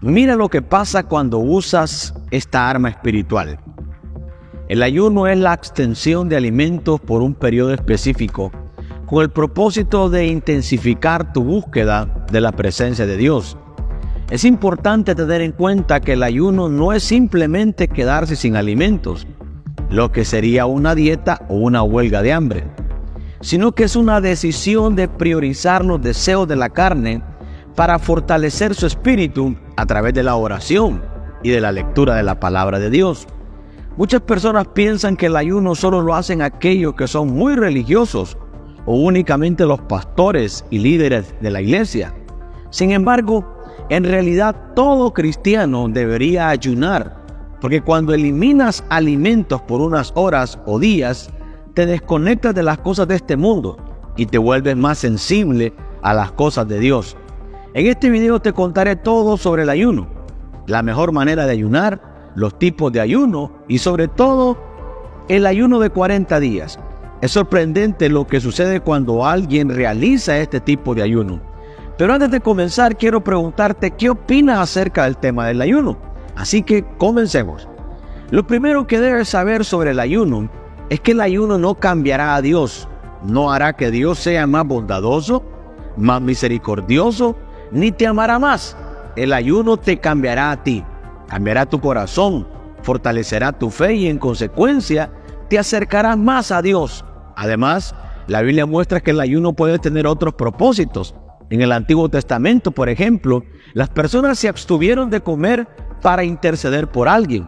Mira lo que pasa cuando usas esta arma espiritual. El ayuno es la abstención de alimentos por un periodo específico, con el propósito de intensificar tu búsqueda de la presencia de Dios. Es importante tener en cuenta que el ayuno no es simplemente quedarse sin alimentos, lo que sería una dieta o una huelga de hambre, sino que es una decisión de priorizar los deseos de la carne para fortalecer su espíritu a través de la oración y de la lectura de la palabra de Dios. Muchas personas piensan que el ayuno solo lo hacen aquellos que son muy religiosos o únicamente los pastores y líderes de la iglesia. Sin embargo, en realidad todo cristiano debería ayunar, porque cuando eliminas alimentos por unas horas o días, te desconectas de las cosas de este mundo y te vuelves más sensible a las cosas de Dios. En este video te contaré todo sobre el ayuno, la mejor manera de ayunar, los tipos de ayuno y sobre todo el ayuno de 40 días. Es sorprendente lo que sucede cuando alguien realiza este tipo de ayuno. Pero antes de comenzar quiero preguntarte qué opinas acerca del tema del ayuno. Así que comencemos. Lo primero que debes saber sobre el ayuno es que el ayuno no cambiará a Dios, no hará que Dios sea más bondadoso, más misericordioso, ni te amará más. El ayuno te cambiará a ti, cambiará tu corazón, fortalecerá tu fe y en consecuencia te acercarás más a Dios. Además, la Biblia muestra que el ayuno puede tener otros propósitos. En el Antiguo Testamento, por ejemplo, las personas se abstuvieron de comer para interceder por alguien,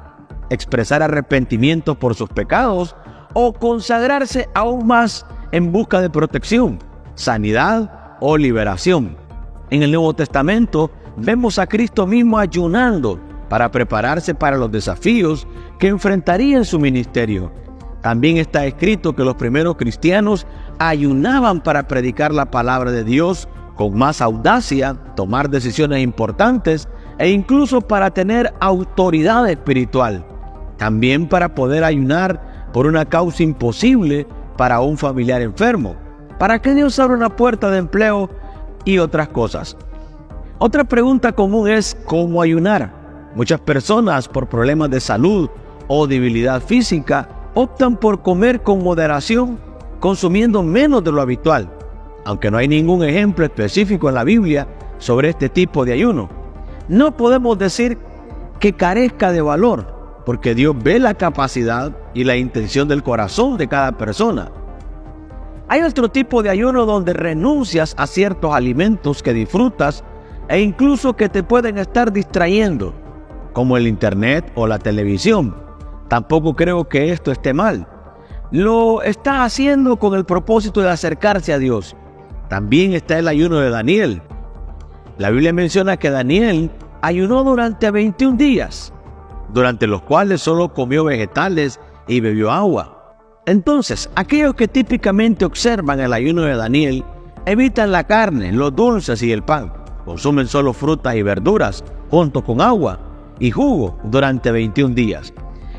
expresar arrepentimiento por sus pecados o consagrarse aún más en busca de protección, sanidad o liberación. En el Nuevo Testamento vemos a Cristo mismo ayunando para prepararse para los desafíos que enfrentaría en su ministerio. También está escrito que los primeros cristianos ayunaban para predicar la palabra de Dios con más audacia, tomar decisiones importantes e incluso para tener autoridad espiritual. También para poder ayunar por una causa imposible para un familiar enfermo, para que Dios abra una puerta de empleo y otras cosas. Otra pregunta común es ¿cómo ayunar? Muchas personas por problemas de salud o debilidad física optan por comer con moderación, consumiendo menos de lo habitual, aunque no hay ningún ejemplo específico en la Biblia sobre este tipo de ayuno. No podemos decir que carezca de valor, porque Dios ve la capacidad y la intención del corazón de cada persona. Hay otro tipo de ayuno donde renuncias a ciertos alimentos que disfrutas e incluso que te pueden estar distrayendo, como el internet o la televisión. Tampoco creo que esto esté mal. Lo está haciendo con el propósito de acercarse a Dios. También está el ayuno de Daniel. La Biblia menciona que Daniel ayunó durante 21 días, durante los cuales solo comió vegetales y bebió agua. Entonces, aquellos que típicamente observan el ayuno de Daniel evitan la carne, los dulces y el pan. Consumen solo frutas y verduras, junto con agua y jugo durante 21 días.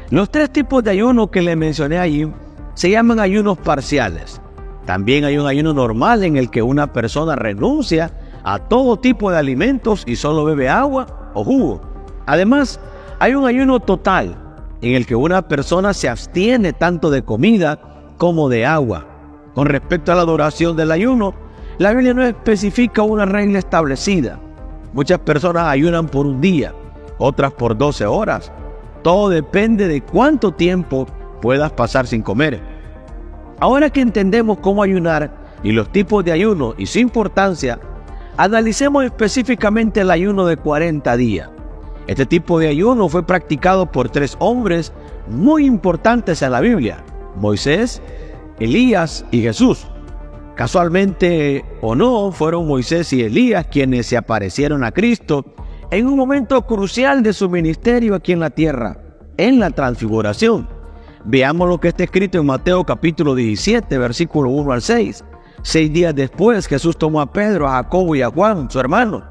Los tres tipos de ayuno que le mencioné allí se llaman ayunos parciales. También hay un ayuno normal en el que una persona renuncia a todo tipo de alimentos y solo bebe agua o jugo. Además, hay un ayuno total en el que una persona se abstiene tanto de comida como de agua. Con respecto a la duración del ayuno, la Biblia no especifica una regla establecida. Muchas personas ayunan por un día, otras por 12 horas. Todo depende de cuánto tiempo puedas pasar sin comer. Ahora que entendemos cómo ayunar y los tipos de ayuno y su importancia, analicemos específicamente el ayuno de 40 días. Este tipo de ayuno fue practicado por tres hombres muy importantes en la Biblia: Moisés, Elías y Jesús. Casualmente o no, fueron Moisés y Elías quienes se aparecieron a Cristo en un momento crucial de su ministerio aquí en la tierra, en la transfiguración. Veamos lo que está escrito en Mateo capítulo 17, versículo 1 al 6. 6 días después, Jesús tomó a Pedro, a Jacobo y a Juan, su hermano,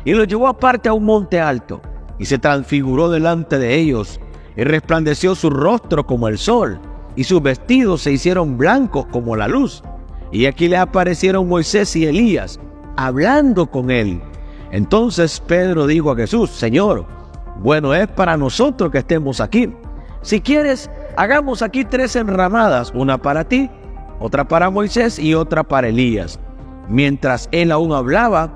y los llevó aparte a un monte alto, y se transfiguró delante de ellos, y resplandeció su rostro como el sol, y sus vestidos se hicieron blancos como la luz. Y aquí le aparecieron Moisés y Elías, hablando con él. Entonces Pedro dijo a Jesús: Señor, bueno es para nosotros que estemos aquí. Si quieres, hagamos aquí 3 enramadas, una para ti, otra para Moisés y otra para Elías. Mientras él aún hablaba,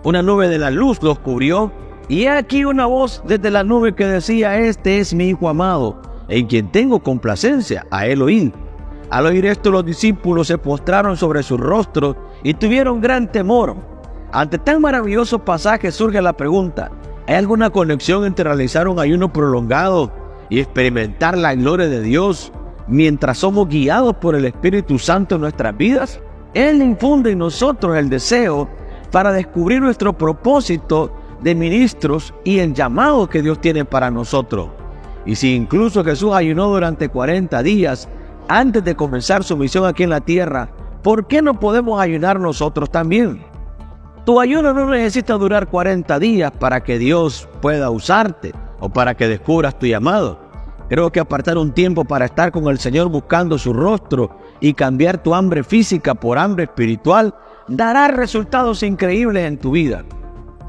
una nube de la luz los cubrió, y he aquí una voz desde la nube que decía: Este es mi Hijo amado, en quien tengo complacencia, a él oíd. Al oír esto, los discípulos se postraron sobre sus rostros y tuvieron gran temor. Ante tan maravilloso pasaje surge la pregunta: ¿hay alguna conexión entre realizar un ayuno prolongado y experimentar la gloria de Dios mientras somos guiados por el Espíritu Santo en nuestras vidas? Él infunde en nosotros el deseo para descubrir nuestro propósito de ministros y el llamado que Dios tiene para nosotros. Y si incluso Jesús ayunó durante 40 días antes de comenzar su misión aquí en la tierra, ¿por qué no podemos ayunar nosotros también? Tu ayuno no necesita durar 40 días para que Dios pueda usarte o para que descubras tu llamado. Creo que apartar un tiempo para estar con el Señor buscando su rostro y cambiar tu hambre física por hambre espiritual dará resultados increíbles en tu vida.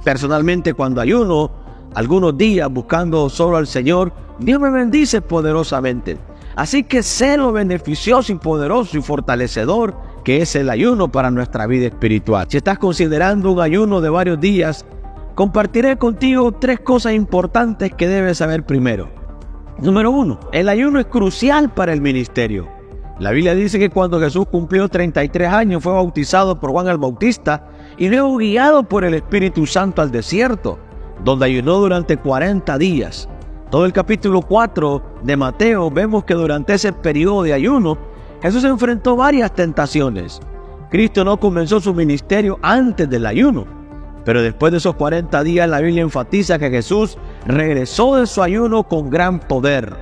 Personalmente, cuando ayuno algunos días buscando solo al Señor, Dios me bendice poderosamente. Así que sé lo beneficioso y poderoso y fortalecedor que es el ayuno para nuestra vida espiritual. Si estás considerando un ayuno de varios días, compartiré contigo 3 cosas importantes que debes saber primero. Número 1, el ayuno es crucial para el ministerio. La Biblia dice que cuando Jesús cumplió 33 años fue bautizado por Juan el Bautista y luego guiado por el Espíritu Santo al desierto, donde ayunó durante 40 días. Todo el capítulo 4 de Mateo vemos que durante ese periodo de ayuno Jesús enfrentó varias tentaciones. Cristo no comenzó su ministerio antes del ayuno, pero después de esos 40 días la Biblia enfatiza que Jesús regresó de su ayuno con gran poder.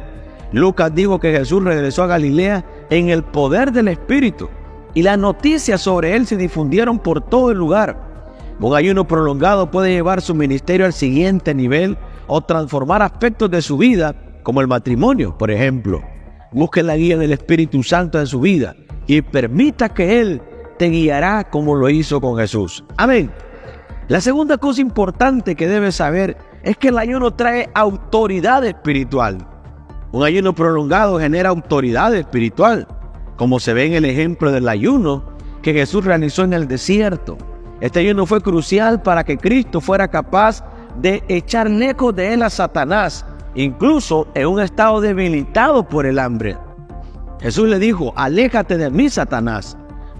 Lucas dijo que Jesús regresó a Galilea en el poder del Espíritu, y las noticias sobre él se difundieron por todo el lugar. Un ayuno prolongado puede llevar su ministerio al siguiente nivel o transformar aspectos de su vida, como el matrimonio, por ejemplo. Busque la guía del Espíritu Santo en su vida y permita que Él te guiará como lo hizo con Jesús. Amén. La segunda cosa importante que debes saber es que el ayuno trae autoridad espiritual. Un ayuno prolongado genera autoridad espiritual, como se ve en el ejemplo del ayuno que Jesús realizó en el desierto. Este ayuno fue crucial para que Cristo fuera capaz de echar lejos de él a Satanás, incluso en un estado debilitado por el hambre. Jesús le dijo: aléjate de mí, Satanás,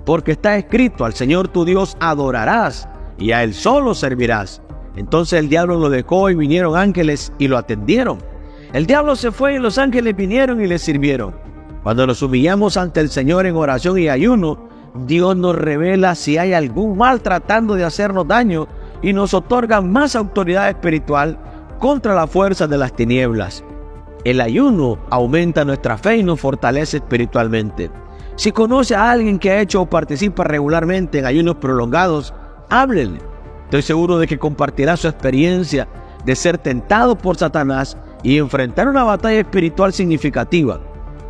porque está escrito: al Señor tu Dios adorarás y a Él solo servirás. Entonces el diablo lo dejó y vinieron ángeles y lo atendieron. El diablo se fue y los ángeles vinieron y le sirvieron. Cuando nos humillamos ante el Señor en oración y ayuno, Dios nos revela si hay algún mal tratando de hacernos daño y nos otorga más autoridad espiritual contra la fuerza de las tinieblas. El ayuno aumenta nuestra fe y nos fortalece espiritualmente. Si conoce a alguien que ha hecho o participa regularmente en ayunos prolongados, háblele. Estoy seguro de que compartirá su experiencia de ser tentado por Satanás y enfrentar una batalla espiritual significativa.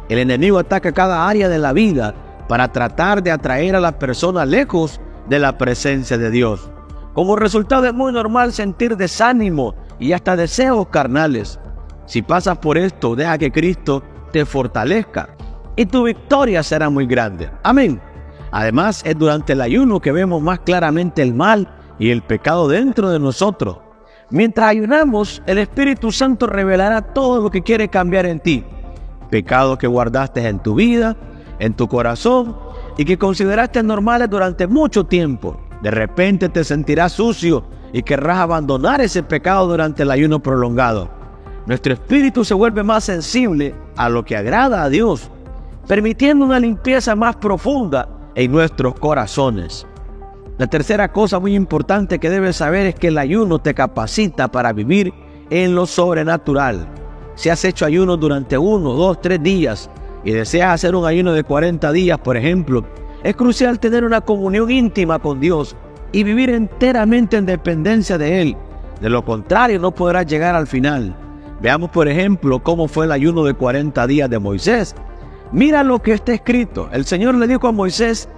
El enemigo ataca cada área de la vida para tratar de atraer a la persona lejos de la presencia de Dios. Como resultado es muy normal sentir desánimo y hasta deseos carnales. Si pasas por esto, deja que Cristo te fortalezca y tu victoria será muy grande. Amén. Además, es durante el ayuno que vemos más claramente el mal y el pecado dentro de nosotros. Mientras ayunamos, el Espíritu Santo revelará todo lo que quiere cambiar en ti. Pecados que guardaste en tu vida, en tu corazón y que consideraste normales durante mucho tiempo. De repente te sentirás sucio y querrás abandonar ese pecado durante el ayuno prolongado. Nuestro espíritu se vuelve más sensible a lo que agrada a Dios, permitiendo una limpieza más profunda en nuestros corazones. La tercera cosa muy importante que debes saber es que el ayuno te capacita para vivir en lo sobrenatural. Si has hecho ayuno durante 1, 2, 3 días y deseas hacer un ayuno de 40 días, por ejemplo, es crucial tener una comunión íntima con Dios y vivir enteramente en dependencia de Él. De lo contrario, no podrás llegar al final. Veamos, por ejemplo, cómo fue el ayuno de 40 días de Moisés. Mira lo que está escrito. El Señor le dijo a Moisés: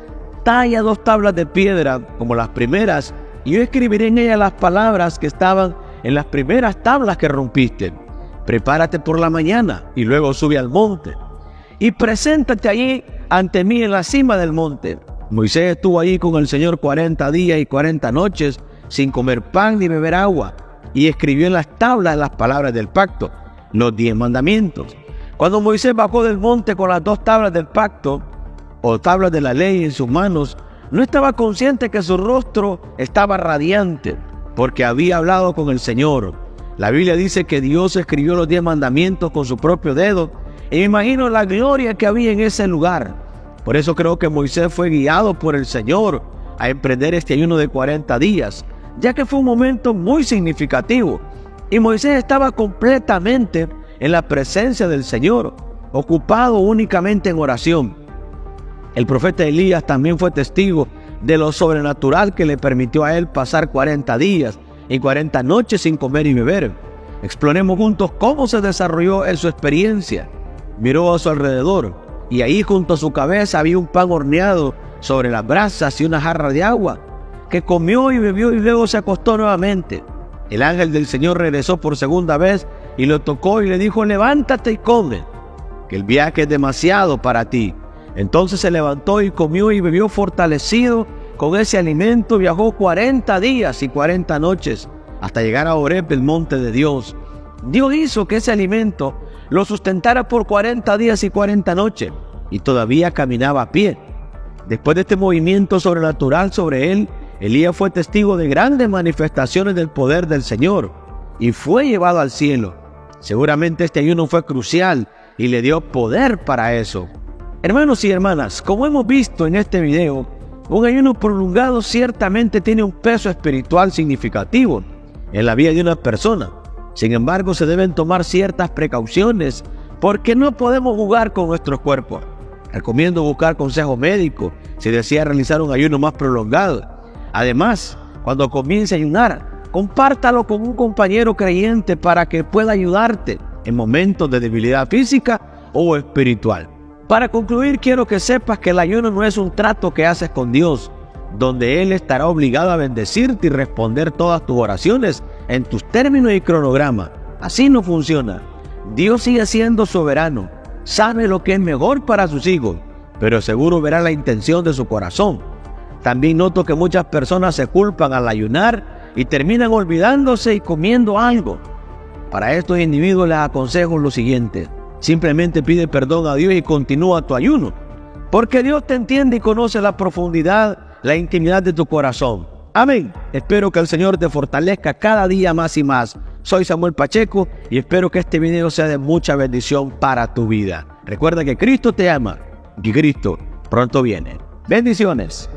talla 2 tablas de piedra como las primeras y yo escribiré en ella las palabras que estaban en las primeras tablas que rompiste. Prepárate por la mañana y luego sube al monte y preséntate allí ante mí en la cima del monte. Moisés estuvo allí con el Señor 40 días y 40 noches sin comer pan ni beber agua, y escribió en las tablas las palabras del pacto, los 10 mandamientos. Cuando Moisés bajó del monte con las 2 tablas del pacto, o tablas de la ley en sus manos, no estaba consciente que su rostro estaba radiante, porque había hablado con el Señor. La Biblia dice que Dios escribió los 10 mandamientos con su propio dedo, y me imagino la gloria que había en ese lugar. Por eso creo que Moisés fue guiado por el Señor a emprender este ayuno de 40 días, ya que fue un momento muy significativo, y Moisés estaba completamente en la presencia del Señor, ocupado únicamente en oración. El profeta Elías también fue testigo de lo sobrenatural que le permitió a él pasar 40 días y 40 noches sin comer y beber. Exploremos juntos cómo se desarrolló en su experiencia. Miró a su alrededor, y ahí junto a su cabeza había un pan horneado sobre las brasas y una jarra de agua, que comió y bebió y luego se acostó nuevamente. El ángel del Señor regresó por segunda vez y lo tocó y le dijo: levántate y come, que el viaje es demasiado para ti. Entonces se levantó y comió y bebió fortalecido con ese alimento. Viajó 40 días y 40 noches hasta llegar a Horeb, el monte de Dios. Dios hizo que ese alimento lo sustentara por 40 días y 40 noches, y todavía caminaba a pie. Después de este movimiento sobrenatural sobre él, Elías fue testigo de grandes manifestaciones del poder del Señor y fue llevado al cielo. Seguramente este ayuno fue crucial y le dio poder para eso. Hermanos y hermanas, como hemos visto en este video, un ayuno prolongado ciertamente tiene un peso espiritual significativo en la vida de una persona. Sin embargo, se deben tomar ciertas precauciones porque no podemos jugar con nuestros cuerpos. Recomiendo buscar consejo médico si desea realizar un ayuno más prolongado. Además, cuando comience a ayunar, compártalo con un compañero creyente para que pueda ayudarte en momentos de debilidad física o espiritual. Para concluir, quiero que sepas que el ayuno no es un trato que haces con Dios, donde Él estará obligado a bendecirte y responder todas tus oraciones en tus términos y cronograma. Así no funciona. Dios sigue siendo soberano, sabe lo que es mejor para sus hijos, pero seguro verá la intención de su corazón. También noto que muchas personas se culpan al ayunar y terminan olvidándose y comiendo algo. Para estos individuos les aconsejo lo siguiente: simplemente pide perdón a Dios y continúa tu ayuno, porque Dios te entiende y conoce la profundidad, la intimidad de tu corazón. Amén. Espero que el Señor te fortalezca cada día más y más. Soy Samuel Pacheco y espero que este video sea de mucha bendición para tu vida. Recuerda que Cristo te ama y Cristo pronto viene. Bendiciones.